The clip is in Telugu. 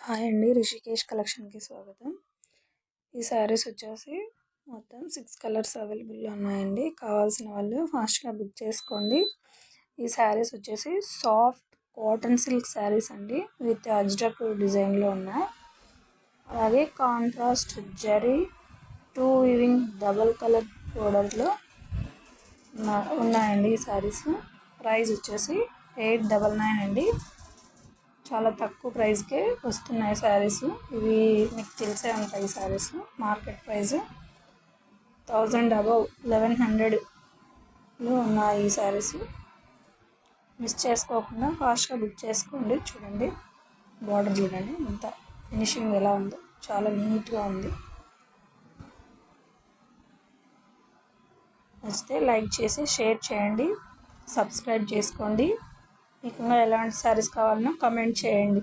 హాయ్ అండి, రిషికేష్ కలెక్షన్కి స్వాగతం. ఈ శారీస్ వచ్చేసి మొత్తం 6 కలర్స్ అవైలబుల్లో ఉన్నాయండి. కావాల్సిన వాళ్ళు ఫాస్ట్గా బుక్ చేసుకోండి. ఈ శారీస్ వచ్చేసి సాఫ్ట్ కాటన్ సిల్క్ శారీస్ అండి, విత్ అజ్రక్ డిజైన్లో ఉన్నాయి. అలాగే contrast zari 2 weaving double colour బోర్డర్లో ఉన్నాయండి. ఈ శారీస్ ప్రైస్ వచ్చేసి 899 అండి. చాలా తక్కువ ప్రైస్కే వస్తున్నాయి శారీస్. ఇవి మీకు తెలిసే ఉంటాయి. ఈ శారీస్ మార్కెట్ ప్రైస్ 1000 అబవ్ 1100లో ఉన్నాయి. ఈ శారీస్ మిస్ చేసుకోకుండా ఫాస్ట్గా బుక్ చేసుకోండి. చూడండి, బార్డర్ చూడండి ఎంత ఫినిషింగ్ ఎలా ఉందో, చాలా నీట్గా ఉంది. నచ్చితే లైక్ చేసి షేర్ చేయండి, సబ్స్క్రైబ్ చేసుకోండి. మీకు ఎలాంటి శారీస్ కావాలన్నా కమెంట్ చేయండి.